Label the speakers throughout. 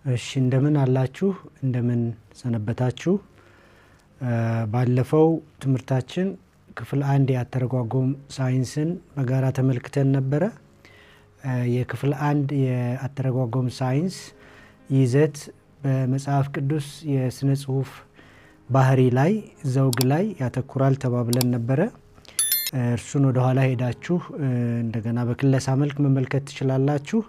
Speaker 1: እሺ እንደምን አላችሁ እንደምን ሰነበታችሁ። ባለፈው ትምህርታችን ክፍል 1 የአተረጓጎም ሳይንስን በጋራ ተመልክተን ነበረ። የክፍል 1 የአተረጓጎም ሳይንስ ይዘት በመጽሐፍ ቅዱስ የስነ ጽሁፍ ባህሪ ላይ ዘውግ ላይ ያተኩራል ተባብለን ነበረ። እርሱን ወደ ኋላ ሄዳችሁ እንደገና በክለሳ መልክ መመልከት ትችላላችሁ።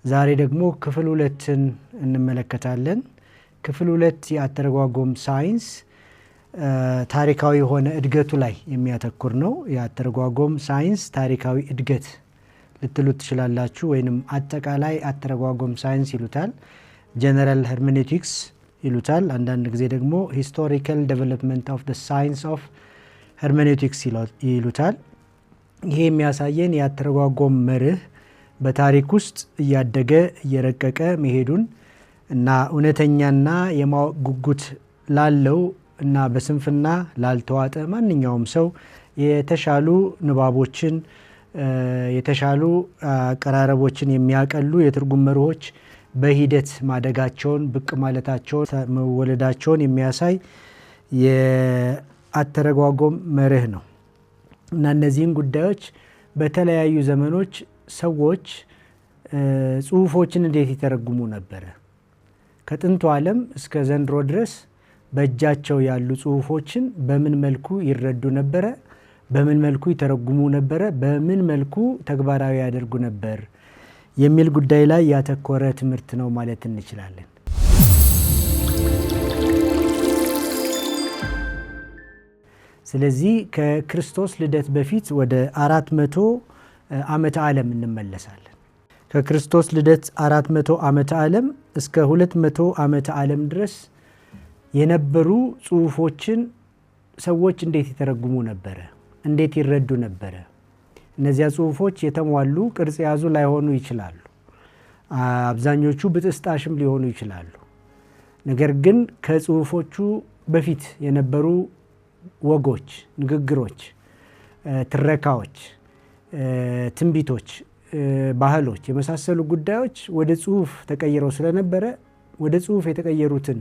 Speaker 1: ዛሬ ደግሞ ክፍል 2ን እንመለከታለን። ክፍል 2 የአተረጓጎም ሳይንስ ታሪካዊ የሆነ እድገቱ ላይ የሚያተኩር ነው። የአተረጓጎም ሳይንስ ታሪካዊ እድገት ልትሉት ትችላላችሁ፣ ወይንም አጠቃላይ አተረጓጎም ሳይንስ ይሉታል። ጀነራል ሄርሜኔቲክስ ይሉታል። አንዳንድ ጊዜ ደግሞ ሂስቶሪካል ዴቨሎፕመንት ኦፍ ዘ ሳይንስ ኦፍ ሄርሜኔቲክስ ይሉታል። ይሄ የሚያሳየን የአተረጓጎም መርህ በታሪክ ውስጥ እያደገ እየረቀቀ መሄዱን እና እውነተኛና የማወቅ ጉጉት ላለው እና በስንፍና ላልተዋጠ ማንኛውም ሰው የተሻሉ ንባቦችን የተሻሉ አቀራረቦችን የሚያቀሉ የትርጉም መርሆች በሂደት ማደጋቸውን ብቅ ማለታቸውን መወለዳቸውን የሚያሳይ የአተረጓጎም መርህ ነው እና እነዚህን ጉዳዮች በተለያዩ ዘመኖች ሰዎች ጽሁፎችን እንዴት ይተረጉሙ ነበረ? ከጥንቱ ዓለም እስከ ዘንድሮ ድረስ በእጃቸው ያሉ ጽሁፎችን በምን መልኩ ይረዱ ነበረ? በምን መልኩ ይተረጉሙ ነበረ? በምን መልኩ ተግባራዊ ያደርጉ ነበር? የሚል ጉዳይ ላይ ያተኮረ ትምህርት ነው ማለት እንችላለን። ስለዚህ ከክርስቶስ ልደት በፊት ወደ 400 ዓመተ ዓለም እንመለሳለን። ከክርስቶስ ልደት 400 ዓመተ ዓለም እስከ 200 ዓመተ ዓለም ድረስ የነበሩ ጽሁፎችን ሰዎች እንዴት ይተረጉሙ ነበረ? እንዴት ይረዱ ነበረ? እነዚያ ጽሁፎች የተሟሉ ቅርጽ የያዙ ላይሆኑ ይችላሉ። አብዛኞቹ ብጥስጣሽም ሊሆኑ ይችላሉ። ነገር ግን ከጽሁፎቹ በፊት የነበሩ ወጎች፣ ንግግሮች፣ ትረካዎች፣ ትንቢቶች፣ ባህሎች የመሳሰሉ ጉዳዮች ወደ ጽሁፍ ተቀይረው ስለነበረ ወደ ጽሁፍ የተቀየሩትን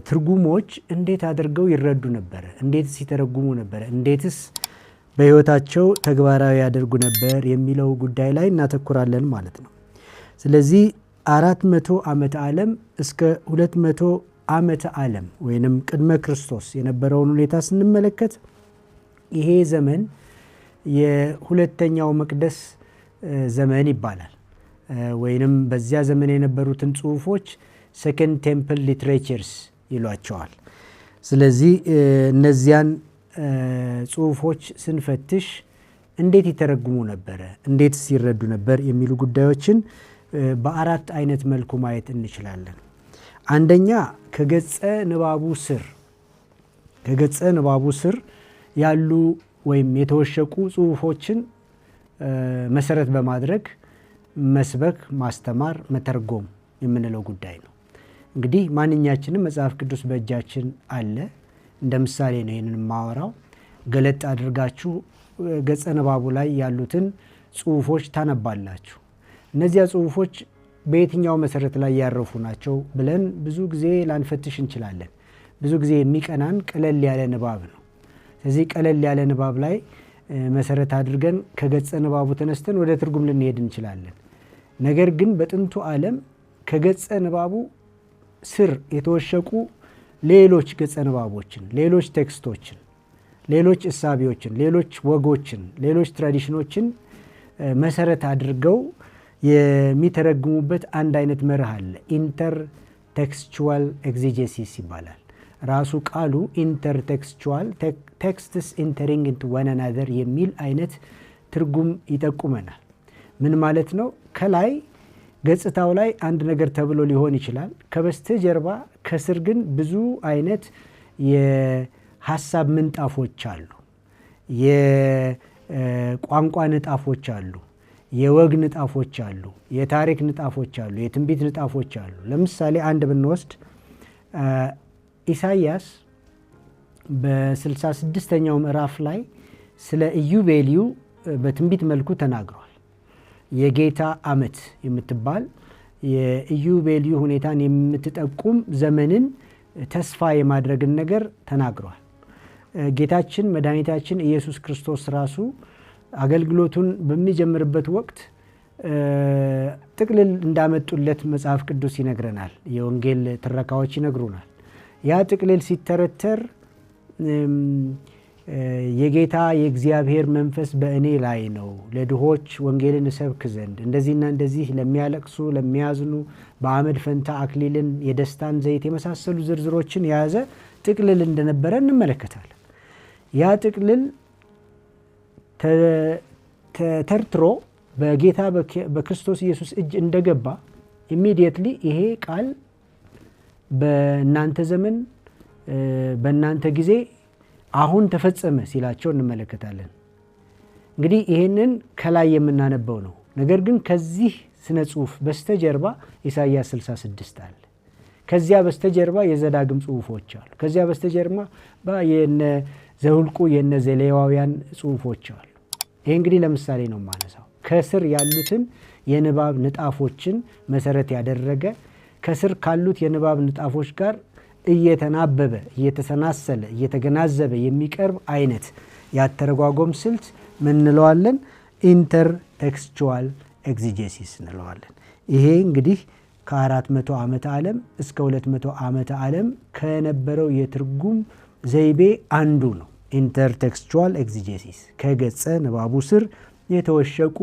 Speaker 1: ትርጉሞች እንዴት አድርገው ይረዱ ነበረ? እንዴትስ ይተረጉሙ ነበረ? እንዴትስ በህይወታቸው ተግባራዊ ያደርጉ ነበር የሚለው ጉዳይ ላይ እናተኩራለን ማለት ነው። ስለዚህ 400 ዓመተ ዓለም እስከ 200 ዓመተ ዓለም ወይንም ቅድመ ክርስቶስ የነበረውን ሁኔታ ስንመለከት ይሄ ዘመን የሁለተኛው መቅደስ ዘመን ይባላል። ወይንም በዚያ ዘመን የነበሩትን ጽሁፎች ሰከንድ ቴምፕል ሊትሬቸርስ ይሏቸዋል። ስለዚህ እነዚያን ጽሁፎች ስንፈትሽ እንዴት ይተረጉሙ ነበረ? እንዴትስ ይረዱ ነበር? የሚሉ ጉዳዮችን በአራት አይነት መልኩ ማየት እንችላለን። አንደኛ ከገጸ ንባቡ ስር ያሉ ወይም የተወሸቁ ጽሁፎችን መሰረት በማድረግ መስበክ፣ ማስተማር፣ መተርጎም የምንለው ጉዳይ ነው። እንግዲህ ማንኛችንም መጽሐፍ ቅዱስ በእጃችን አለ። እንደ ምሳሌ ነው ይህንን የማወራው። ገለጥ አድርጋችሁ ገጸ ንባቡ ላይ ያሉትን ጽሁፎች ታነባላችሁ። እነዚያ ጽሁፎች በየትኛው መሰረት ላይ ያረፉ ናቸው ብለን ብዙ ጊዜ ላንፈትሽ እንችላለን። ብዙ ጊዜ የሚቀናን ቀለል ያለ ንባብ ነው። ስለዚህ ቀለል ያለ ንባብ ላይ መሰረት አድርገን ከገጸ ንባቡ ተነስተን ወደ ትርጉም ልንሄድ እንችላለን። ነገር ግን በጥንቱ ዓለም ከገጸ ንባቡ ስር የተወሸቁ ሌሎች ገጸ ንባቦችን፣ ሌሎች ቴክስቶችን፣ ሌሎች እሳቢዎችን፣ ሌሎች ወጎችን፣ ሌሎች ትራዲሽኖችን መሰረት አድርገው የሚተረጉሙበት አንድ አይነት መርህ አለ። ኢንተርቴክስቹዋል ኤግዜጀሲስ ይባላል። ራሱ ቃሉ ኢንተርቴክስቹዋል ቴክስትስ ኢንተሪንግ ኢንቱ ዋን አናዘር የሚል አይነት ትርጉም ይጠቁመናል። ምን ማለት ነው? ከላይ ገጽታው ላይ አንድ ነገር ተብሎ ሊሆን ይችላል። ከበስተጀርባ ከስር ግን ብዙ አይነት የሀሳብ ምንጣፎች አሉ። የቋንቋ ንጣፎች አሉ። የወግ ንጣፎች አሉ። የታሪክ ንጣፎች አሉ። የትንቢት ንጣፎች አሉ። ለምሳሌ አንድ ብንወስድ ኢሳይያስ በ66ኛው ምዕራፍ ላይ ስለ ኢዮቤልዩ በትንቢት መልኩ ተናግሯል። የጌታ ዓመት የምትባል የኢዮቤልዩ ሁኔታን የምትጠቁም ዘመንን ተስፋ የማድረግን ነገር ተናግሯል። ጌታችን መድኃኒታችን ኢየሱስ ክርስቶስ ራሱ አገልግሎቱን በሚጀምርበት ወቅት ጥቅልል እንዳመጡለት መጽሐፍ ቅዱስ ይነግረናል። የወንጌል ትረካዎች ይነግሩናል። ያ ጥቅልል ሲተረተር የጌታ የእግዚአብሔር መንፈስ በእኔ ላይ ነው፣ ለድሆች ወንጌልን እሰብክ ዘንድ፣ እንደዚህና እንደዚህ ለሚያለቅሱ ለሚያዝኑ በአመድ ፈንታ አክሊልን፣ የደስታን ዘይት የመሳሰሉ ዝርዝሮችን የያዘ ጥቅልል እንደነበረ እንመለከታለን። ያ ጥቅልል ተተርትሮ በጌታ በክርስቶስ ኢየሱስ እጅ እንደገባ ኢሚዲየትሊ ይሄ ቃል በእናንተ ዘመን በእናንተ ጊዜ አሁን ተፈጸመ ሲላቸው እንመለከታለን። እንግዲህ ይሄንን ከላይ የምናነበው ነው። ነገር ግን ከዚህ ስነ ጽሁፍ በስተጀርባ ኢሳይያስ 66 አለ። ከዚያ በስተጀርባ የዘዳግም ጽሁፎች አሉ። ከዚያ በስተጀርባ የነ ዘሁልቁ የነ ዘሌዋውያን ጽሁፎች አሉ። ይሄ እንግዲህ ለምሳሌ ነው ማነሳው። ከስር ያሉትን የንባብ ንጣፎችን መሰረት ያደረገ ከስር ካሉት የንባብ ንጣፎች ጋር እየተናበበ እየተሰናሰለ እየተገናዘበ የሚቀርብ አይነት ያተረጓጎም ስልት ምን እንለዋለን? ኢንተርቴክስቹዋል ኤግዚጀሲስ እንለዋለን። ይሄ እንግዲህ ከ400 ዓመተ ዓለም እስከ 200 ዓመተ ዓለም ከነበረው የትርጉም ዘይቤ አንዱ ነው። ኢንተርቴክስቹዋል ኤግዚጀሲስ ከገጸ ንባቡ ስር የተወሸቁ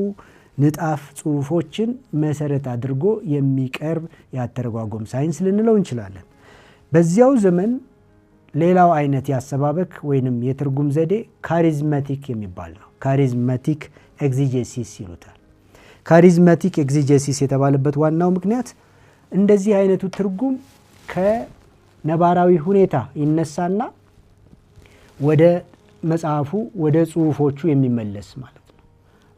Speaker 1: ንጣፍ ጽሁፎችን መሰረት አድርጎ የሚቀርብ ያተረጓጎም ሳይንስ ልንለው እንችላለን። በዚያው ዘመን ሌላው አይነት ያሰባበክ ወይንም የትርጉም ዘዴ ካሪዝማቲክ የሚባል ነው። ካሪዝማቲክ ኤግዚጀሲስ ይሉታል። ካሪዝማቲክ ኤግዚጀሲስ የተባለበት ዋናው ምክንያት እንደዚህ አይነቱ ትርጉም ከነባራዊ ሁኔታ ይነሳና ወደ መጽሐፉ ወደ ጽሁፎቹ የሚመለስ ማለት ነው።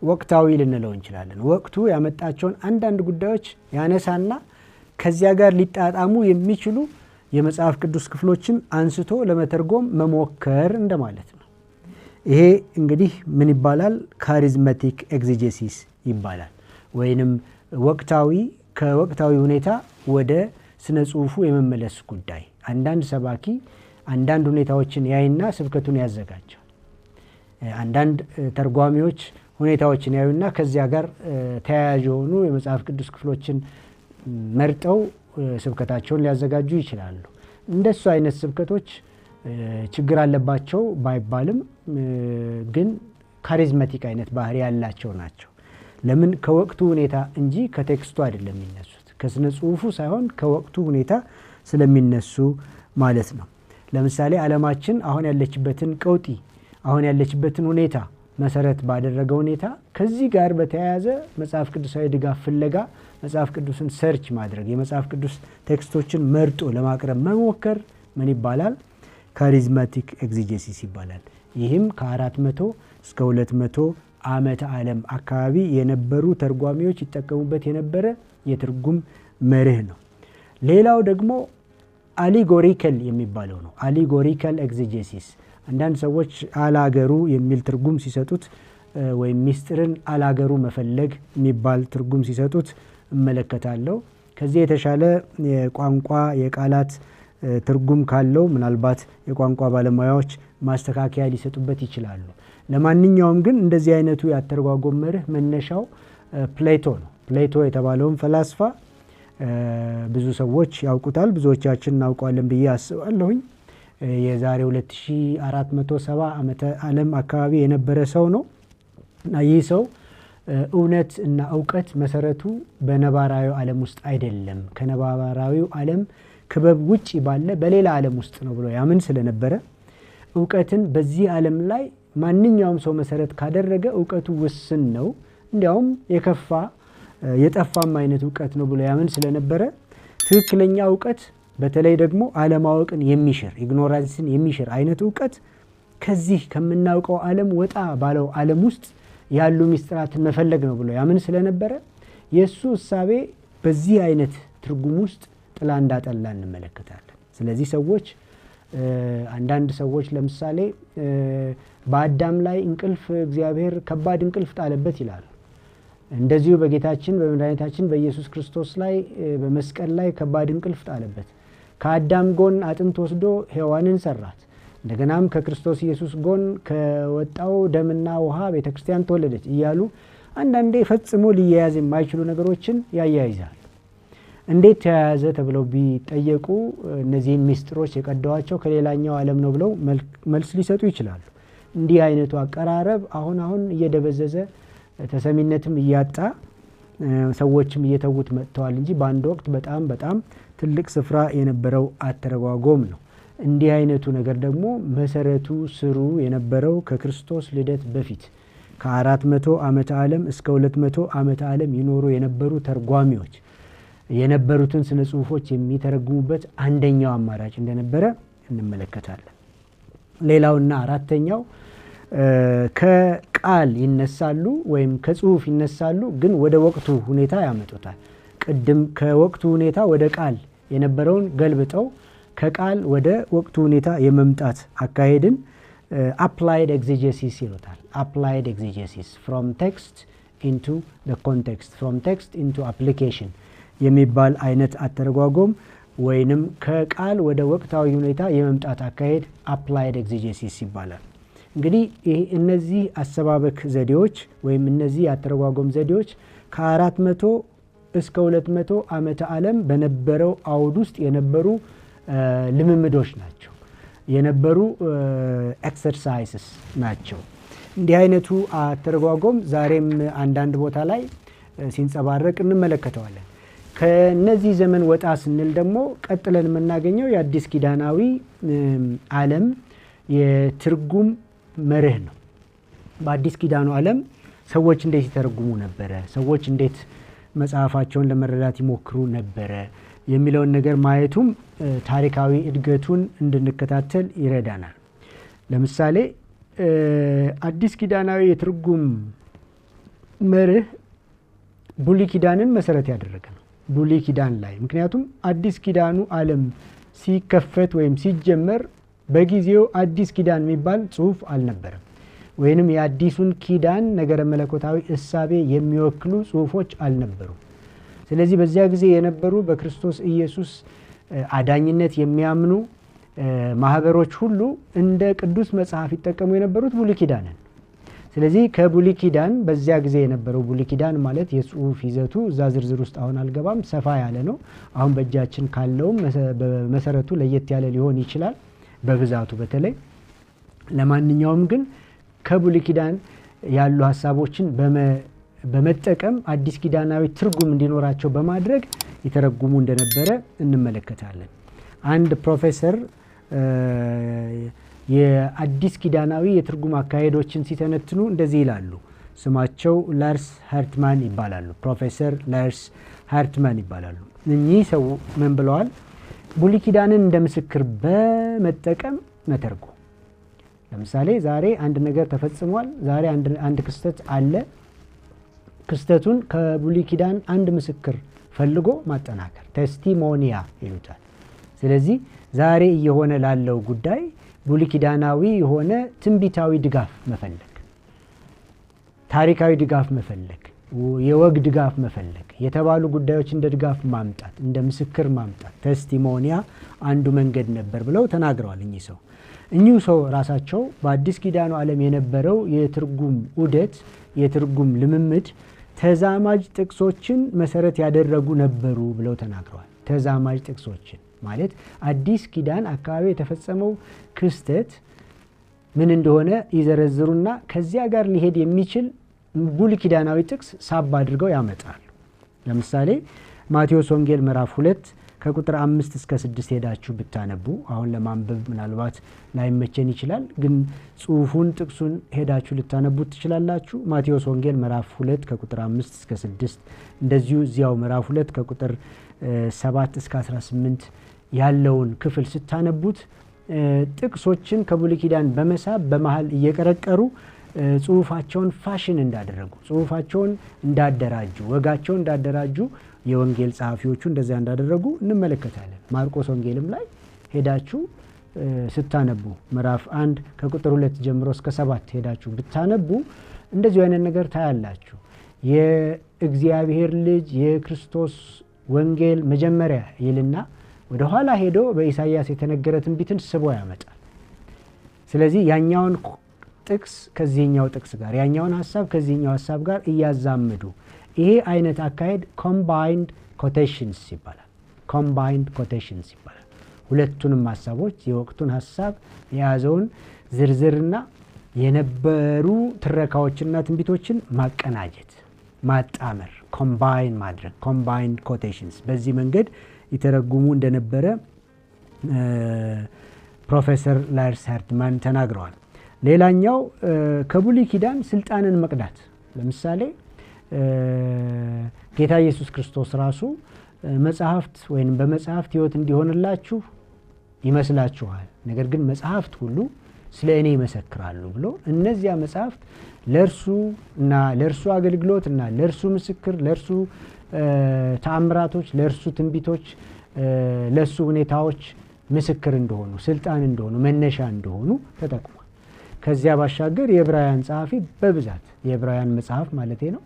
Speaker 1: ወቅታዊ ልንለው እንችላለን። ወቅቱ ያመጣቸውን አንዳንድ ጉዳዮች ያነሳና ከዚያ ጋር ሊጣጣሙ የሚችሉ የመጽሐፍ ቅዱስ ክፍሎችን አንስቶ ለመተርጎም መሞከር እንደማለት ነው። ይሄ እንግዲህ ምን ይባላል? ካሪዝማቲክ ኤግዚጀሲስ ይባላል። ወይንም ወቅታዊ ከወቅታዊ ሁኔታ ወደ ስነ ጽሁፉ የመመለስ ጉዳይ። አንዳንድ ሰባኪ አንዳንድ ሁኔታዎችን ያይና ስብከቱን ያዘጋጃል። አንዳንድ ተርጓሚዎች ሁኔታዎችን ያዩና ከዚያ ጋር ተያያዥ የሆኑ የመጽሐፍ ቅዱስ ክፍሎችን መርጠው ስብከታቸውን ሊያዘጋጁ ይችላሉ። እንደሱ አይነት ስብከቶች ችግር አለባቸው ባይባልም ግን ካሪዝማቲክ አይነት ባህሪ ያላቸው ናቸው። ለምን? ከወቅቱ ሁኔታ እንጂ ከቴክስቱ አይደለም የሚነሱት። ከስነ ጽሁፉ ሳይሆን ከወቅቱ ሁኔታ ስለሚነሱ ማለት ነው። ለምሳሌ ዓለማችን አሁን ያለችበትን ቀውጢ አሁን ያለችበትን ሁኔታ መሰረት ባደረገ ሁኔታ ከዚህ ጋር በተያያዘ መጽሐፍ ቅዱሳዊ ድጋፍ ፍለጋ መጽሐፍ ቅዱስን ሰርች ማድረግ የመጽሐፍ ቅዱስ ቴክስቶችን መርጦ ለማቅረብ መሞከር ምን ይባላል? ካሪዝማቲክ ኤግዚጀሲስ ይባላል። ይህም ከ400 እስከ 200 ዓመተ ዓለም አካባቢ የነበሩ ተርጓሚዎች ይጠቀሙበት የነበረ የትርጉም መርህ ነው። ሌላው ደግሞ አሊጎሪካል የሚባለው ነው። አሊጎሪካል ኤግዚጀሲስ አንዳንድ ሰዎች አላገሩ የሚል ትርጉም ሲሰጡት ወይም ሚስጥርን አላገሩ መፈለግ የሚባል ትርጉም ሲሰጡት እመለከታለሁ። ከዚህ የተሻለ የቋንቋ የቃላት ትርጉም ካለው ምናልባት የቋንቋ ባለሙያዎች ማስተካከያ ሊሰጡበት ይችላሉ። ለማንኛውም ግን እንደዚህ አይነቱ ያተረጓጎም መርህ መነሻው ፕሌቶ ነው። ፕሌቶ የተባለውን ፈላስፋ ብዙ ሰዎች ያውቁታል፣ ብዙዎቻችን እናውቀዋለን ብዬ አስባለሁኝ። የዛሬ 2470 ዓመተ ዓለም አካባቢ የነበረ ሰው ነው እና ይህ ሰው እውነት እና እውቀት መሰረቱ በነባራዊ ዓለም ውስጥ አይደለም፣ ከነባራዊው ዓለም ክበብ ውጪ ባለ በሌላ ዓለም ውስጥ ነው ብሎ ያምን ስለነበረ እውቀትን በዚህ ዓለም ላይ ማንኛውም ሰው መሰረት ካደረገ እውቀቱ ውስን ነው፣ እንዲያውም የከፋ የጠፋም አይነት እውቀት ነው ብሎ ያምን ስለነበረ ትክክለኛ እውቀት በተለይ ደግሞ አለማወቅን የሚሽር ኢግኖራንስን የሚሽር አይነት እውቀት ከዚህ ከምናውቀው ዓለም ወጣ ባለው ዓለም ውስጥ ያሉ ሚስጥራትን መፈለግ ነው ብሎ ያምን ስለነበረ የሱ እሳቤ በዚህ አይነት ትርጉም ውስጥ ጥላ እንዳጠላ እንመለከታለን። ስለዚህ ሰዎች አንዳንድ ሰዎች ለምሳሌ በአዳም ላይ እንቅልፍ እግዚአብሔር ከባድ እንቅልፍ ጣለበት ይላሉ። እንደዚሁ በጌታችን በመድኃኒታችን በኢየሱስ ክርስቶስ ላይ በመስቀል ላይ ከባድ እንቅልፍ ጣለበት። ከአዳም ጎን አጥንት ወስዶ ሔዋንን ሰራት። እንደገናም ከክርስቶስ ኢየሱስ ጎን ከወጣው ደምና ውሃ ቤተክርስቲያን ተወለደች እያሉ አንዳንዴ ፈጽሞ ሊያያዝ የማይችሉ ነገሮችን ያያይዛል። እንዴት ተያያዘ ተብለው ቢጠየቁ እነዚህን ሚስጥሮች የቀደዋቸው ከሌላኛው ዓለም ነው ብለው መልስ ሊሰጡ ይችላሉ። እንዲህ አይነቱ አቀራረብ አሁን እየደበዘዘ ተሰሚነትም እያጣ ሰዎችም እየተውት መጥተዋል እንጂ በአንድ ወቅት በጣም ትልቅ ስፍራ የነበረው አተረጓጎም ነው። እንዲህ አይነቱ ነገር ደግሞ መሰረቱ ስሩ የነበረው ከክርስቶስ ልደት በፊት ከ400 ዓመተ ዓለም እስከ 200 ዓመተ ዓለም ይኖሩ የነበሩ ተርጓሚዎች የነበሩትን ስነ ጽሁፎች የሚተረጉሙበት አንደኛው አማራጭ እንደነበረ እንመለከታለን። ሌላውና አራተኛው ከቃል ይነሳሉ ወይም ከጽሁፍ ይነሳሉ፣ ግን ወደ ወቅቱ ሁኔታ ያመጡታል። ቅድም ከወቅቱ ሁኔታ ወደ ቃል የነበረውን ገልብጠው ከቃል ወደ ወቅቱ ሁኔታ የመምጣት አካሄድን applied exegesis ይሉታል። applied exegesis from text into the context, from text into application የሚባል አይነት አተረጓጎም ወይንም ከቃል ወደ ወቅታዊ ሁኔታ የመምጣት አካሄድ applied exegesis ይባላል። እንግዲህ እነዚህ አሰባበክ ዘዴዎች ወይም እነዚህ አተረጓጎም ዘዴዎች ከ400 እስከ 200 ዓመተ ዓለም በነበረው አውድ ውስጥ የነበሩ ልምምዶች ናቸው፣ የነበሩ ኤክሰርሳይስስ ናቸው። እንዲህ አይነቱ አተረጓጎም ዛሬም አንዳንድ ቦታ ላይ ሲንጸባረቅ እንመለከተዋለን። ከነዚህ ዘመን ወጣ ስንል ደግሞ ቀጥለን የምናገኘው የአዲስ ኪዳናዊ ዓለም የትርጉም መርህ ነው። በአዲስ ኪዳኑ ዓለም ሰዎች እንዴት ይተረጉሙ ነበረ፣ ሰዎች እንዴት መጽሐፋቸውን ለመረዳት ይሞክሩ ነበረ የሚለውን ነገር ማየቱም ታሪካዊ እድገቱን እንድንከታተል ይረዳናል። ለምሳሌ አዲስ ኪዳናዊ የትርጉም መርህ ብሉይ ኪዳንን መሰረት ያደረገ ነው። ብሉይ ኪዳን ላይ ምክንያቱም አዲስ ኪዳኑ ዓለም ሲከፈት ወይም ሲጀመር በጊዜው አዲስ ኪዳን የሚባል ጽሁፍ አልነበረም፣ ወይንም የአዲሱን ኪዳን ነገረ መለኮታዊ እሳቤ የሚወክሉ ጽሁፎች አልነበሩም። ስለዚህ በዚያ ጊዜ የነበሩ በክርስቶስ ኢየሱስ አዳኝነት የሚያምኑ ማህበሮች ሁሉ እንደ ቅዱስ መጽሐፍ ይጠቀሙ የነበሩት ብሉይ ኪዳንን። ስለዚህ ከብሉይ ኪዳን በዚያ ጊዜ የነበረው ብሉይ ኪዳን ማለት የጽሁፍ ይዘቱ እዛ ዝርዝር ውስጥ አሁን አልገባም፣ ሰፋ ያለ ነው። አሁን በእጃችን ካለውም በመሰረቱ ለየት ያለ ሊሆን ይችላል በብዛቱ በተለይ። ለማንኛውም ግን ከብሉይ ኪዳን ያሉ ሀሳቦችን በመጠቀም አዲስ ኪዳናዊ ትርጉም እንዲኖራቸው በማድረግ ይተረጉሙ እንደነበረ እንመለከታለን። አንድ ፕሮፌሰር የአዲስ ኪዳናዊ የትርጉም አካሄዶችን ሲተነትኑ እንደዚህ ይላሉ። ስማቸው ላርስ ሃርትማን ይባላሉ። ፕሮፌሰር ላርስ ሃርትማን ይባላሉ። እኚህ ሰው ምን ብለዋል? ብሉይ ኪዳንን እንደ ምስክር በመጠቀም መተርጎም። ለምሳሌ ዛሬ አንድ ነገር ተፈጽሟል፣ ዛሬ አንድ ክስተት አለ። ክስተቱን ከብሉይ ኪዳን አንድ ምስክር ፈልጎ ማጠናከር ቴስቲሞኒያ ይሉታል። ስለዚህ ዛሬ እየሆነ ላለው ጉዳይ ብሉይ ኪዳናዊ የሆነ ትንቢታዊ ድጋፍ መፈለግ፣ ታሪካዊ ድጋፍ መፈለግ፣ የወግ ድጋፍ መፈለግ፣ የተባሉ ጉዳዮች እንደ ድጋፍ ማምጣት፣ እንደ ምስክር ማምጣት ቴስቲሞኒያ አንዱ መንገድ ነበር ብለው ተናግረዋል። እኚሁ ሰው ራሳቸው በአዲስ ኪዳኑ ዓለም የነበረው የትርጉም ዑደት የትርጉም ልምምድ ተዛማጅ ጥቅሶችን መሰረት ያደረጉ ነበሩ ብለው ተናግረዋል። ተዛማጅ ጥቅሶችን ማለት አዲስ ኪዳን አካባቢ የተፈጸመው ክስተት ምን እንደሆነ ይዘረዝሩና ከዚያ ጋር ሊሄድ የሚችል ብሉይ ኪዳናዊ ጥቅስ ሳብ አድርገው ያመጣሉ። ለምሳሌ ማቴዎስ ወንጌል ምዕራፍ 2 ከቁጥር 5 እስከ 6 ሄዳችሁ ብታነቡ፣ አሁን ለማንበብ ምናልባት ላይመቸን ይችላል፣ ግን ጽሁፉን ጥቅሱን ሄዳችሁ ልታነቡት ትችላላችሁ። ማቴዎስ ወንጌል ምዕራፍ 2 ከቁጥር 5 እስከ 6 እንደዚሁ እዚያው ምዕራፍ 2 ከቁጥር 7 እስከ 18 ያለውን ክፍል ስታነቡት ጥቅሶችን ከብሉይ ኪዳን በመሳብ በመሃል እየቀረቀሩ ጽሁፋቸውን ፋሽን እንዳደረጉ፣ ጽሁፋቸውን እንዳደራጁ፣ ወጋቸውን እንዳደራጁ የወንጌል ጸሐፊዎቹ እንደዚያ እንዳደረጉ እንመለከታለን። ማርቆስ ወንጌልም ላይ ሄዳችሁ ስታነቡ ምዕራፍ 1 ከቁጥር 2 ጀምሮ እስከ 7 ሄዳችሁ ብታነቡ እንደዚህ አይነት ነገር ታያላችሁ። የእግዚአብሔር ልጅ የክርስቶስ ወንጌል መጀመሪያ ይልና ወደ ኋላ ሄዶ በኢሳይያስ የተነገረ ትንቢትን ስቦ ያመጣል። ስለዚህ ያኛውን ጥቅስ ከዚህኛው ጥቅስ ጋር ያኛውን ሐሳብ ከዚህኛው ሐሳብ ጋር እያዛመዱ ይሄ አይነት አካሄድ ኮምባይንድ ኮቴሽንስ ይባላል። ኮምባይንድ ኮቴሽንስ ይባላል። ሁለቱንም ሐሳቦች የወቅቱን ሐሳብ የያዘውን ዝርዝርና የነበሩ ትረካዎችና ትንቢቶችን ማቀናጀት፣ ማጣመር፣ ኮምባይን ማድረግ፣ ኮምባይንድ ኮቴሽንስ በዚህ መንገድ ይተረጉሙ እንደነበረ ፕሮፌሰር ላርስ ሃርትማን ተናግረዋል። ሌላኛው ከብሉይ ኪዳን ስልጣንን መቅዳት። ለምሳሌ ጌታ ኢየሱስ ክርስቶስ ራሱ መጽሐፍት ወይም በመጽሐፍት ሕይወት እንዲሆንላችሁ ይመስላችኋል፣ ነገር ግን መጽሐፍት ሁሉ ስለ እኔ ይመሰክራሉ ብሎ እነዚያ መጽሐፍት ለእርሱ እና ለእርሱ አገልግሎት እና ለእርሱ ምስክር፣ ለእርሱ ተአምራቶች፣ ለእርሱ ትንቢቶች፣ ለእሱ ሁኔታዎች ምስክር እንደሆኑ፣ ስልጣን እንደሆኑ፣ መነሻ እንደሆኑ ተጠቅሟል። ከዚያ ባሻገር የዕብራውያን ጸሐፊ በብዛት የዕብራውያን መጽሐፍ ማለቴ ነው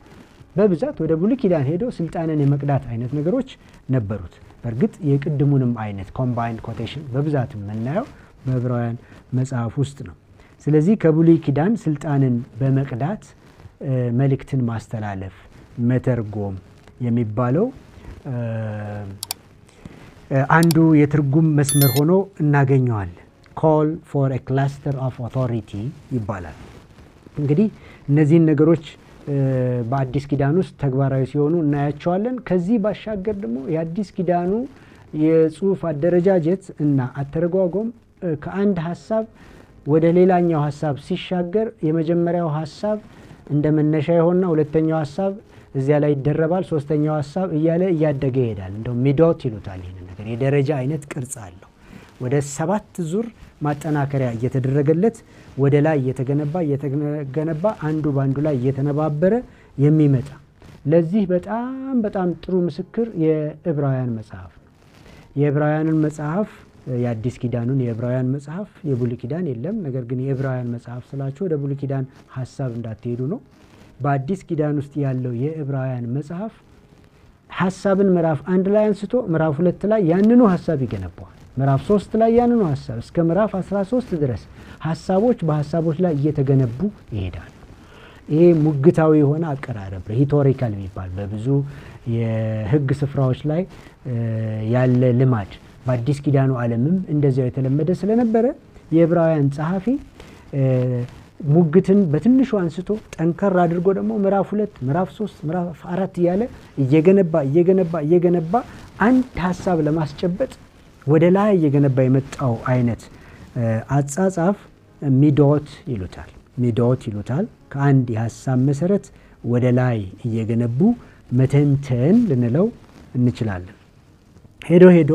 Speaker 1: በብዛት ወደ ብሉይ ኪዳን ሄዶ ስልጣንን የመቅዳት አይነት ነገሮች ነበሩት። በእርግጥ የቅድሙንም አይነት ኮምባይንድ ኮቴሽን በብዛት የምናየው በዕብራውያን መጽሐፍ ውስጥ ነው። ስለዚህ ከብሉይ ኪዳን ስልጣንን በመቅዳት መልእክትን ማስተላለፍ፣ መተርጎም የሚባለው አንዱ የትርጉም መስመር ሆኖ እናገኘዋለን። ኮል ፎር ኤ ክላስተር ኦፍ ኦቶሪቲ ይባላል። እንግዲህ እነዚህን ነገሮች በአዲስ ኪዳን ውስጥ ተግባራዊ ሲሆኑ እናያቸዋለን። ከዚህ ባሻገር ደግሞ የአዲስ ኪዳኑ የጽሑፍ አደረጃጀት እና አተረጓጎም ከአንድ ሐሳብ ወደ ሌላኛው ሐሳብ ሲሻገር የመጀመሪያው ሐሳብ እንደ መነሻ የሆነና ሁለተኛው ሐሳብ እዚያ ላይ ይደረባል፣ ሶስተኛው ሐሳብ እያለ እያደገ ይሄዳል። እንደው ሚዶት ይሉታል። ይሄን ነገር የደረጃ አይነት ቅርጽ አለው። ወደ 7 ዙር ማጠናከሪያ እየተደረገለት ወደ ላይ እየተገነባ አንዱ ባንዱ ላይ እየተነባበረ የሚመጣ ለዚህ በጣም በጣም ጥሩ ምስክር የዕብራውያን መጽሐፍ ነው። የዕብራውያንን መጽሐፍ የአዲስ ኪዳኑን የዕብራውያን መጽሐፍ የብሉይ ኪዳን የለም። ነገር ግን የዕብራውያን መጽሐፍ ስላችሁ ወደ ብሉይ ኪዳን ሐሳብ እንዳትሄዱ ነው። በአዲስ ኪዳን ውስጥ ያለው የዕብራውያን መጽሐፍ ሐሳብን ምዕራፍ 1 ላይ አንስቶ ምዕራፍ 2 ላይ ያንኑ ሐሳብ ይገነባዋል። ምዕራፍ 3 ላይ ያንኑ ሐሳብ እስከ ምዕራፍ 13 ድረስ ሐሳቦች በሐሳቦች ላይ እየተገነቡ ይሄዳሉ። ይሄ ሙግታዊ የሆነ አቀራረብ ሂቶሪካል የሚባል በብዙ የሕግ ስፍራዎች ላይ ያለ ልማድ በአዲስ ኪዳኑ ዓለምም እንደዚያው የተለመደ ስለነበረ የዕብራውያን ጸሐፊ ሙግትን በትንሹ አንስቶ ጠንከር አድርጎ ደግሞ ምዕራፍ 2 ምዕራፍ 3 ምዕራፍ 4 እያለ እየገነባ አንድ ሐሳብ ለማስጨበጥ ወደ ላይ እየገነባ የመጣው አይነት አጻጻፍ ሚዶት ይሉታል። ከአንድ የሐሳብ መሰረት ወደ ላይ እየገነቡ መተንተን ልንለው እንችላለን። ሄዶ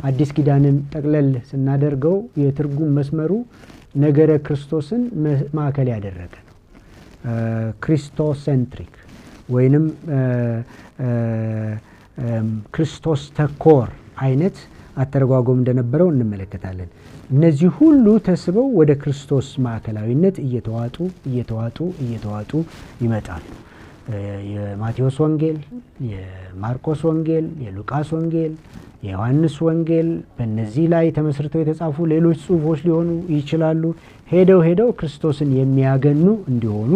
Speaker 1: አዲስ ኪዳንን ጠቅለል ስናደርገው የትርጉም መስመሩ ነገረ ክርስቶስን ማዕከል ያደረገ ነው። ክሪስቶሴንትሪክ ወይንም ክርስቶስ ተኮር አይነት አተረጓጎም እንደነበረው እንመለከታለን። እነዚህ ሁሉ ተስበው ወደ ክርስቶስ ማዕከላዊነት እየተዋጡ ይመጣሉ። የማቴዎስ ወንጌል፣ የማርቆስ ወንጌል፣ የሉቃስ ወንጌል፣ የዮሐንስ ወንጌል በእነዚህ ላይ ተመስርተው የተጻፉ ሌሎች ጽሑፎች ሊሆኑ ይችላሉ። ሄደው ክርስቶስን የሚያገኑ እንዲሆኑ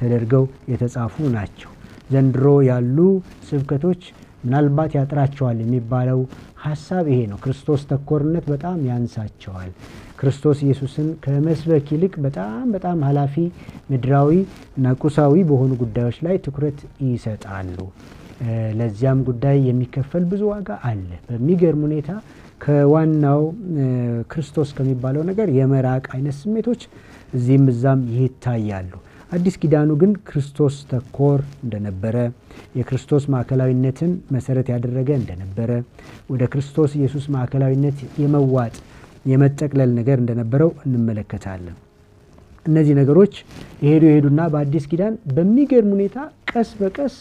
Speaker 1: ተደርገው የተጻፉ ናቸው። ዘንድሮ ያሉ ስብከቶች ምናልባት ያጥራቸዋል የሚባለው ሐሳብ ይሄ ነው። ክርስቶስ ተኮርነት በጣም ያንሳቸዋል። ክርስቶስ ኢየሱስን ከመስበክ ይልቅ በጣም ኃላፊ ምድራዊ እና ቁሳዊ በሆኑ ጉዳዮች ላይ ትኩረት ይሰጣሉ። ለዚያም ጉዳይ የሚከፈል ብዙ ዋጋ አለ። በሚገርም ሁኔታ ከዋናው ክርስቶስ ከሚባለው ነገር የመራቅ አይነት ስሜቶች እዚህም እዛም ይታያሉ። አዲስ ኪዳኑ ግን ክርስቶስ ተኮር እንደነበረ፣ የክርስቶስ ማዕከላዊነትን መሰረት ያደረገ እንደነበረ፣ ወደ ክርስቶስ ኢየሱስ ማዕከላዊነት የመዋጥ የመጠቅለል ነገር እንደነበረው እንመለከታለን። እነዚህ ነገሮች ይሄዱና በአዲስ ኪዳን በሚገርም ሁኔታ ቀስ በቀስ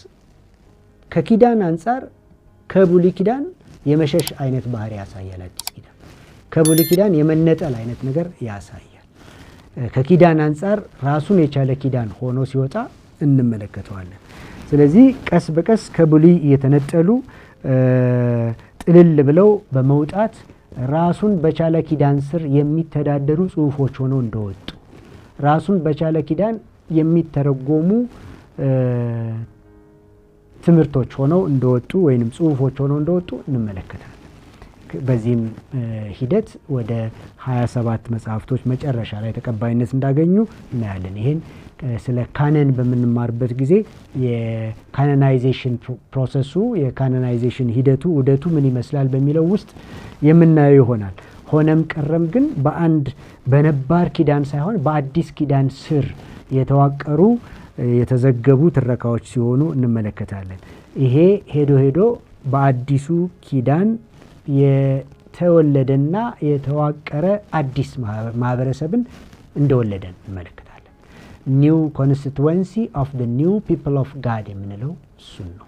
Speaker 1: ከኪዳን አንጻር ከብሉይ ኪዳን የመሸሽ አይነት ባህሪ ያሳያል። አዲስ ኪዳን ከብሉይ ኪዳን የመነጠል አይነት ነገር ያሳያል። ከኪዳን አንጻር ራሱን የቻለ ኪዳን ሆኖ ሲወጣ እንመለከተዋለን። ስለዚህ ቀስ በቀስ ከብሉይ እየተነጠሉ ጥልል ብለው በመውጣት ራሱን በቻለ ኪዳን ስር የሚተዳደሩ ጽሁፎች ሆነው እንደወጡ፣ ራሱን በቻለ ኪዳን የሚተረጎሙ ትምህርቶች ሆነው እንደወጡ ወይንም ጽሁፎች ሆነው እንደወጡ እንመለከታለን። በዚህም ሂደት ወደ 27 መጽሐፍቶች መጨረሻ ላይ ተቀባይነት እንዳገኙ እናያለን። ይሄን ስለ ካነን በምንማርበት ጊዜ የካኖናይዜሽን ፕሮሰሱ የካኖናይዜሽን ሂደቱ ውደቱ ምን ይመስላል በሚለው ውስጥ የምናየው ይሆናል። ሆነም ቀረም ግን በነባር ኪዳን ሳይሆን በአዲስ ኪዳን ስር የተዋቀሩ የተዘገቡ ትረካዎች ሲሆኑ እንመለከታለን። ይሄ ሄዶ በአዲሱ ኪዳን የተወለደና የተዋቀረ አዲስ ማህበረሰብን እንደወለደን እንመለከታለን። ኒው ኮንስቲትዌንሲ ኦፍ ዘ ኒው ፒፕል ኦፍ ጋድ የምንለው እሱን ነው።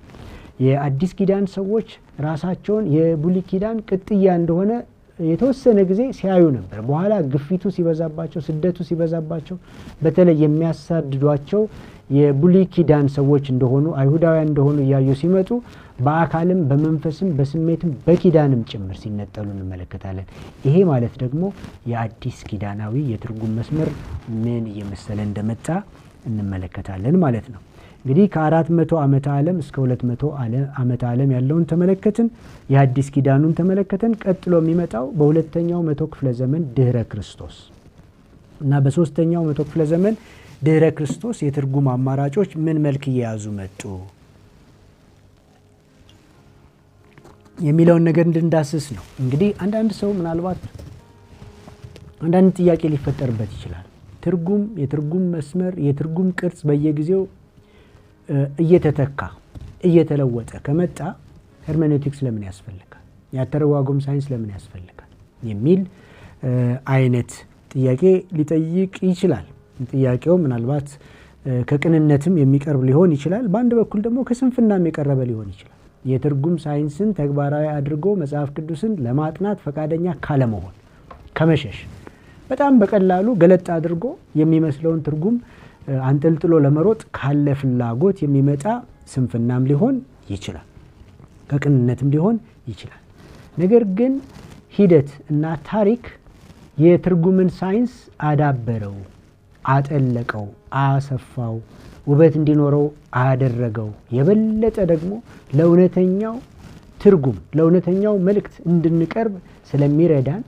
Speaker 1: የአዲስ ኪዳን ሰዎች ራሳቸውን የብሉይ ኪዳን ቅጥያ እንደሆነ የተወሰነ ጊዜ ሲያዩ ነበር። በኋላ ግፊቱ ሲበዛባቸው፣ ስደቱ ሲበዛባቸው፣ በተለይ የሚያሳድዷቸው የብሉይ ኪዳን ሰዎች እንደሆኑ አይሁዳውያን እንደሆኑ እያዩ ሲመጡ በአካልም በመንፈስም በስሜትም በኪዳንም ጭምር ሲነጠሉ እንመለከታለን። ይሄ ማለት ደግሞ የአዲስ ኪዳናዊ የትርጉም መስመር ምን እየመሰለ እንደመጣ እንመለከታለን ማለት ነው። እንግዲህ ከ400 ዓመተ ዓለም እስከ 200 ዓመተ ዓለም ያለውን ተመለከትን። የአዲስ ኪዳኑን ተመለከተን። ቀጥሎ የሚመጣው በሁለተኛው መቶ ክፍለ ዘመን ድህረ ክርስቶስ እና በሶስተኛው መቶ ክፍለ ዘመን ድህረ ክርስቶስ የትርጉም አማራጮች ምን መልክ እየያዙ መጡ የሚለውን ነገር እንድንዳስስ ነው። እንግዲህ አንዳንድ ሰው ምናልባት አንዳንድ ጥያቄ ሊፈጠርበት ይችላል። የትርጉም መስመር የትርጉም ቅርጽ በየጊዜው እየተተካ እየተለወጠ ከመጣ ሄርሜኔቲክስ ለምን ያስፈልጋል? የአተረጓጎም ሳይንስ ለምን ያስፈልጋል? የሚል አይነት ጥያቄ ሊጠይቅ ይችላል። ጥያቄው ምናልባት ከቅንነትም የሚቀርብ ሊሆን ይችላል። በአንድ በኩል ደግሞ ከስንፍናም የቀረበ ሊሆን ይችላል። የትርጉም ሳይንስን ተግባራዊ አድርጎ መጽሐፍ ቅዱስን ለማጥናት ፈቃደኛ ካለመሆን፣ ከመሸሽ፣ በጣም በቀላሉ ገለጥ አድርጎ የሚመስለውን ትርጉም አንጠልጥሎ ለመሮጥ ካለ ፍላጎት የሚመጣ ስንፍናም ሊሆን ይችላል፣ ከቅንነትም ሊሆን ይችላል። ነገር ግን ሂደት እና ታሪክ የትርጉምን ሳይንስ አዳበረው፣ አጠለቀው፣ አሰፋው፣ ውበት እንዲኖረው አደረገው። የበለጠ ደግሞ ለእውነተኛው ትርጉም ለእውነተኛው መልእክት እንድንቀርብ ስለሚረዳን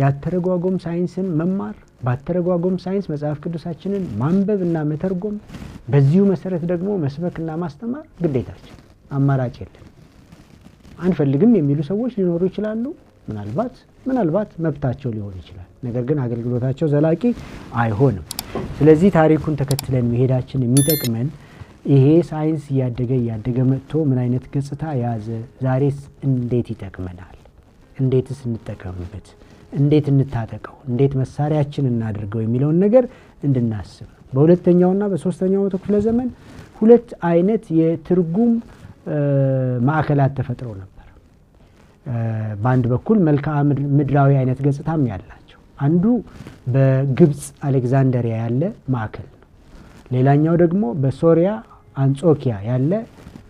Speaker 1: የአተረጓጎም ሳይንስን መማር፣ በአተረጓጎም ሳይንስ መጽሐፍ ቅዱሳችንን ማንበብ እና መተርጎም፣ በዚሁ መሰረት ደግሞ መስበክና ማስተማር ግዴታችን፣ አማራጭ የለም። አንፈልግም የሚሉ ሰዎች ሊኖሩ ይችላሉ። ምናልባት መብታቸው ሊሆን ይችላል። ነገር ግን አገልግሎታቸው ዘላቂ አይሆንም። ስለዚህ ታሪኩን ተከትለን መሄዳችን የሚጠቅመን ይሄ ሳይንስ እያደገ መጥቶ ምን አይነት ገጽታ ያዘ፣ ዛሬስ እንዴት ይጠቅመናል፣ እንዴትስ እንጠቀምበት፣ እንዴት እንታጠቀው፣ እንዴት መሳሪያችን እናድርገው የሚለውን ነገር እንድናስብ ነው። በሁለተኛውና በሶስተኛው መቶ ክፍለ ዘመን ሁለት አይነት የትርጉም ማዕከላት ተፈጥረው ነበር። በአንድ በኩል መልክዓ ምድራዊ አይነት ገጽታም ያላቸው፣ አንዱ በግብፅ አሌክዛንደሪያ ያለ ማዕከል ነው። ሌላኛው ደግሞ በሶሪያ አንጾኪያ ያለ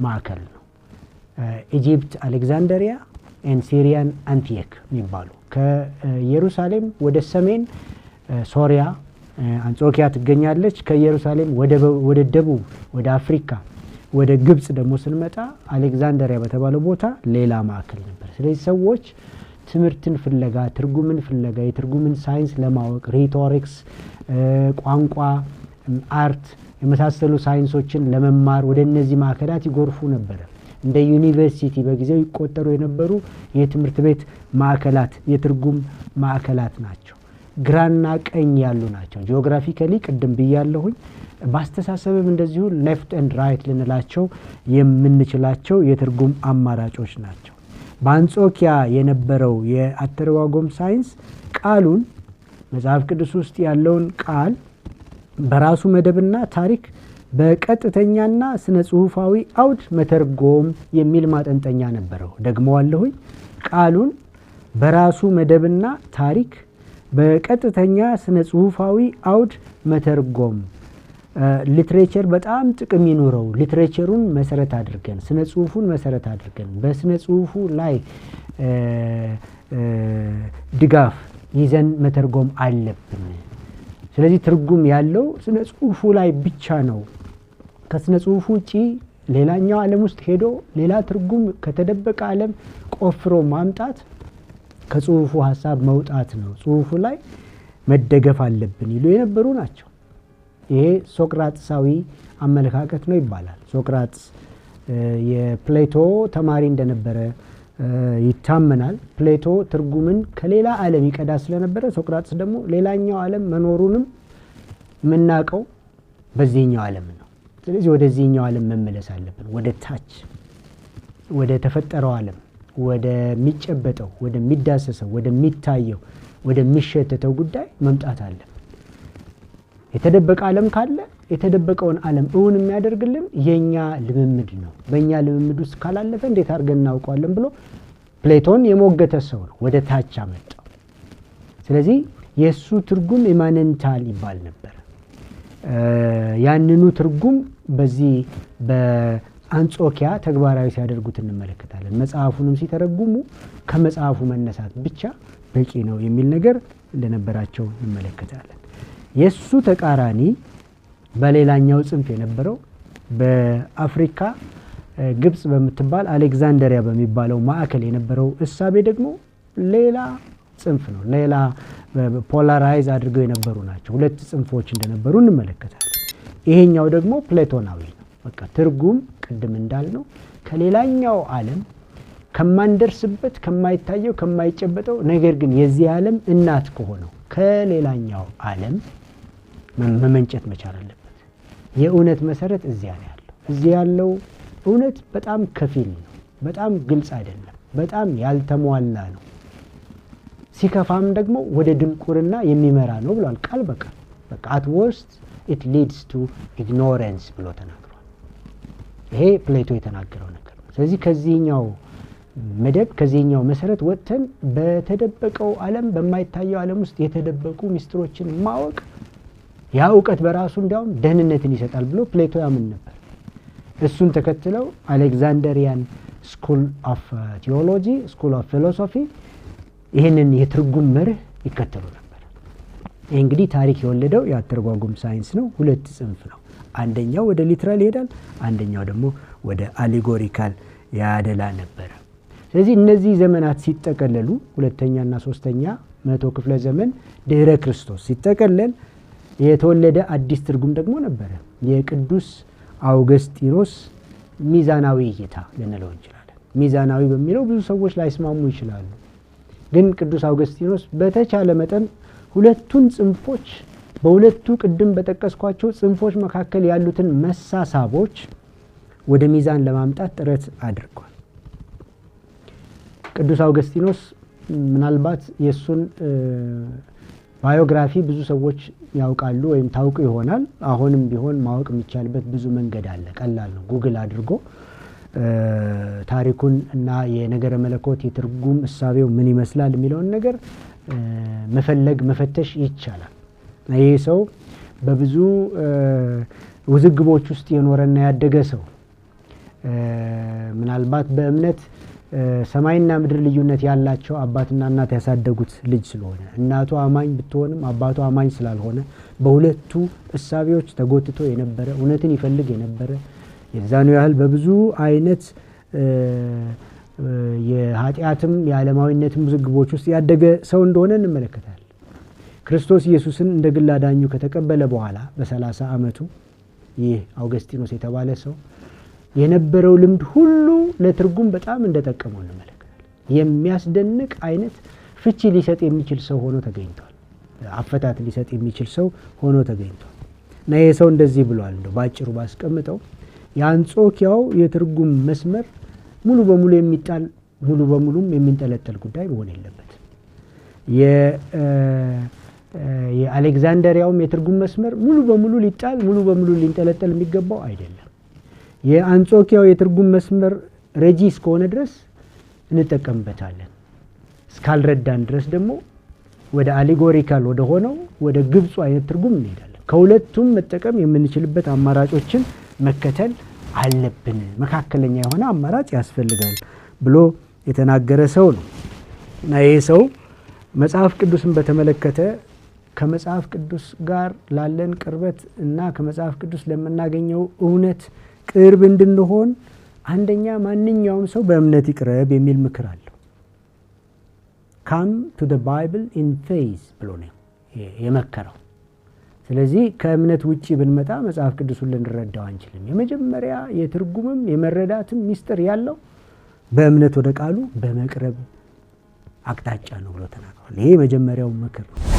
Speaker 1: ማዕከል ነው። ኢጂፕት አሌክዛንደሪያ ኤንድ ሲሪያን አንቲየክ የሚባሉ ከኢየሩሳሌም ወደ ሰሜን ሶሪያ አንጾኪያ ትገኛለች። ከኢየሩሳሌም ወደ ደቡብ ወደ አፍሪካ ወደ ግብፅ ደግሞ ስንመጣ አሌክዛንደሪያ በተባለው ቦታ ሌላ ማዕከል ነበር። ስለዚህ ሰዎች ትምህርትን ፍለጋ፣ ትርጉምን ፍለጋ፣ የትርጉምን ሳይንስ ለማወቅ ሪቶሪክስ፣ ቋንቋ፣ አርት የመሳሰሉ ሳይንሶችን ለመማር ወደ እነዚህ ማዕከላት ይጎርፉ ነበር። እንደ ዩኒቨርሲቲ በጊዜው ይቆጠሩ የነበሩ የትምህርት ቤት ማዕከላት የትርጉም ማዕከላት ናቸው። ግራና ቀኝ ያሉ ናቸው። ጂኦግራፊካሊ ቅድም ብያለሁኝ። በአስተሳሰብም እንደዚሁ ሌፍት ኤንድ ራይት ልንላቸው የምንችላቸው የትርጉም አማራጮች ናቸው። በአንጾኪያ የነበረው የአተረጓጎም ሳይንስ ቃሉን መጽሐፍ ቅዱስ ውስጥ ያለውን ቃል በራሱ መደብና ታሪክ በቀጥተኛና ስነ ጽሁፋዊ አውድ መተርጎም የሚል ማጠንጠኛ ነበረው። ደግመዋለሁኝ። ቃሉን በራሱ መደብና ታሪክ በቀጥተኛ ስነ ጽሁፋዊ አውድ መተርጎም ሊትሬቸር በጣም ጥቅም ይኖረው ሊትሬቸሩን መሰረት አድርገን ስነ ጽሁፉን መሰረት አድርገን በስነ ጽሁፉ ላይ ድጋፍ ይዘን መተርጎም አለብን። ስለዚህ ትርጉም ያለው ስነ ጽሁፉ ላይ ብቻ ነው። ከስነ ጽሁፉ ውጪ ሌላኛው ዓለም ውስጥ ሄዶ ሌላ ትርጉም ከተደበቀ ዓለም ቆፍሮ ማምጣት ከጽሁፉ ሐሳብ መውጣት ነው። ጽሁፉ ላይ መደገፍ አለብን ይሉ የነበሩ ናቸው። ይሄ ሶቅራጥሳዊ አመለካከት ነው ይባላል። ሶቅራጥስ የፕሌቶ ተማሪ እንደነበረ ይታመናል። ፕሌቶ ትርጉምን ከሌላ ዓለም ይቀዳ ስለነበረ ሶቅራጥስ ደግሞ ሌላኛው ዓለም መኖሩንም የምናውቀው በዚህኛው ዓለም ነው። ስለዚህ ወደዚህኛው ዓለም መመለስ አለብን። ወደ ታች ወደ ተፈጠረው ዓለም ወደሚጨበጠው ወደሚዳሰሰው ወደሚታየው ወደሚሸተተው ጉዳይ መምጣት አለብን። የተደበቀ ዓለም ካለ የተደበቀውን ዓለም እውን የሚያደርግልን የኛ ልምምድ ነው። በእኛ ልምምድ ውስጥ ካላለፈ እንዴት አድርገን እናውቀዋለን ብሎ ፕሌቶን የሞገተ ሰው ነው ወደ ታች አመጣው። ስለዚህ የሱ ትርጉም ኢማነንታል ይባል ነበር። ያንኑ ትርጉም በዚህ በአንጾኪያ ተግባራዊ ሲያደርጉት እንመለከታለን። መጽሐፉንም ሲተረጉሙ ከመጽሐፉ መነሳት ብቻ በቂ ነው የሚል ነገር እንደነበራቸው እንመለከታለን። የሱ ተቃራኒ በሌላኛው ጽንፍ የነበረው በአፍሪካ ግብጽ በምትባል አሌክዛንድሪያ በሚባለው ማዕከል የነበረው እሳቤ ደግሞ ሌላ ጽንፍ ነው። ሌላ ፖላራይዝ አድርገው የነበሩ ናቸው። ሁለት ጽንፎች እንደነበሩ እንመለከታለን። ይሄኛው ደግሞ ፕሌቶናዊ ነው። በቃ ትርጉም ቅድም እንዳልነው ከሌላኛው ዓለም ከማንደርስበት ከማይታየው ከማይጨበጠው ነገር ግን የዚህ ዓለም እናት ከሆነው ከሌላኛው ዓለም መመንጨት መቻል አለበት። የእውነት መሰረት እዚያ ነው ያለው። እዚያ ያለው እውነት በጣም ከፊል ነው፣ በጣም ግልጽ አይደለም፣ በጣም ያልተሟላ ነው። ሲከፋም ደግሞ ወደ ድንቁርና የሚመራ ነው ብሏል ቃል በቃል። በቃ at worst it leads to ignorance ብሎ ተናግሯል። ይሄ ፕሌቶ የተናገረው ነገር ነው። ስለዚህ ከዚህኛው መደብ ከዚህኛው መሰረት ወጥተን በተደበቀው ዓለም በማይታየው ዓለም ውስጥ የተደበቁ ሚስጥሮችን ማወቅ ያ ዕውቀት በራሱ እንዲያውም ደህንነትን ይሰጣል ብሎ ፕሌቶ ያምን ነበር። እሱን ተከትለው አሌክዛንድሪያን ስኩል ኦፍ ቲዮሎጂ ስኩል ኦፍ ፊሎሶፊ ይህንን የትርጉም መርህ ይከተሉ ነበር። ይህ እንግዲህ ታሪክ የወለደው የአተረጓጉም ሳይንስ ነው። ሁለት ጽንፍ ነው። አንደኛው ወደ ሊትራል ይሄዳል፣ አንደኛው ደግሞ ወደ አሌጎሪካል ያደላ ነበር። ስለዚህ እነዚህ ዘመናት ሲጠቀለሉ ሁለተኛና ሶስተኛ መቶ ክፍለ ዘመን ድህረ ክርስቶስ ሲጠቀለል የተወለደ አዲስ ትርጉም ደግሞ ነበረ። የቅዱስ አውገስጢኖስ ሚዛናዊ እይታ ልንለው እንችላለን። ሚዛናዊ በሚለው ብዙ ሰዎች ላይስማሙ ይችላሉ። ግን ቅዱስ አውገስጢኖስ በተቻለ መጠን ሁለቱን ጽንፎች በሁለቱ ቅድም በጠቀስኳቸው ጽንፎች መካከል ያሉትን መሳሳቦች ወደ ሚዛን ለማምጣት ጥረት አድርጓል። ቅዱስ አውገስጢኖስ ምናልባት የሱን ባዮግራፊ ብዙ ሰዎች ያውቃሉ ወይም ታውቁ ይሆናል። አሁንም ቢሆን ማወቅ የሚቻልበት ብዙ መንገድ አለ። ቀላል ነው። ጉግል አድርጎ ታሪኩን እና የነገረ መለኮት የትርጉም እሳቤው ምን ይመስላል የሚለውን ነገር መፈለግ መፈተሽ ይቻላል። ይህ ሰው በብዙ ውዝግቦች ውስጥ የኖረና ያደገ ሰው ምናልባት በእምነት ሰማይና ምድር ልዩነት ያላቸው አባትና እናት ያሳደጉት ልጅ ስለሆነ እናቱ አማኝ ብትሆንም አባቱ አማኝ ስላልሆነ በሁለቱ እሳቤዎች ተጎትቶ የነበረ እውነትን ይፈልግ የነበረ የዛኑ ያህል በብዙ አይነት የኃጢአትም የዓለማዊነትም ውዝግቦች ውስጥ ያደገ ሰው እንደሆነ እንመለከታለን። ክርስቶስ ኢየሱስን እንደ ግል አዳኙ ከተቀበለ በኋላ በ30 ዓመቱ ይህ አውገስጢኖስ የተባለ ሰው የነበረው ልምድ ሁሉ ለትርጉም በጣም እንደጠቀመው እንመለከታለን። የሚያስደንቅ አይነት ፍቺ ሊሰጥ የሚችል ሰው ሆኖ ተገኝቷል። አፈታት ሊሰጥ የሚችል ሰው ሆኖ ተገኝቷል። እና ይሄ ሰው እንደዚህ ብሏል። እንደው ባጭሩ ባስቀምጠው የአንጾኪያው የትርጉም መስመር ሙሉ በሙሉ የሚጣል ሙሉ በሙሉም የሚንጠለጠል ጉዳይ መሆን የለበትም። የአሌክዛንድሪያውም የትርጉም መስመር ሙሉ በሙሉ ሊጣል ሙሉ በሙሉ ሊንጠለጠል የሚገባው አይደለም። የአንጾኪያው የትርጉም መስመር ረጂ እስከሆነ ድረስ እንጠቀምበታለን። እስካልረዳን ድረስ ደግሞ ወደ አሌጎሪካል ወደ ሆነው ወደ ግብፁ አይነት ትርጉም እንሄዳለን። ከሁለቱም መጠቀም የምንችልበት አማራጮችን መከተል አለብን። መካከለኛ የሆነ አማራጭ ያስፈልጋል ብሎ የተናገረ ሰው ነው እና ይሄ ሰው መጽሐፍ ቅዱስን በተመለከተ ከመጽሐፍ ቅዱስ ጋር ላለን ቅርበት እና ከመጽሐፍ ቅዱስ ለምናገኘው እውነት ቅርብ እንድንሆን አንደኛ ማንኛውም ሰው በእምነት ይቅረብ የሚል ምክር አለው። come to the Bible in faith ብሎ ነው የመከረው። ስለዚህ ከእምነት ውጪ ብንመጣ መጽሐፍ ቅዱስን ልንረዳው አንችልም። የመጀመሪያ የትርጉምም የመረዳትም ሚስጥር ያለው በእምነት ወደ ቃሉ በመቅረብ አቅጣጫ ነው ብሎ ተናግሯል። ይሄ የመጀመሪያው ምክር ነው።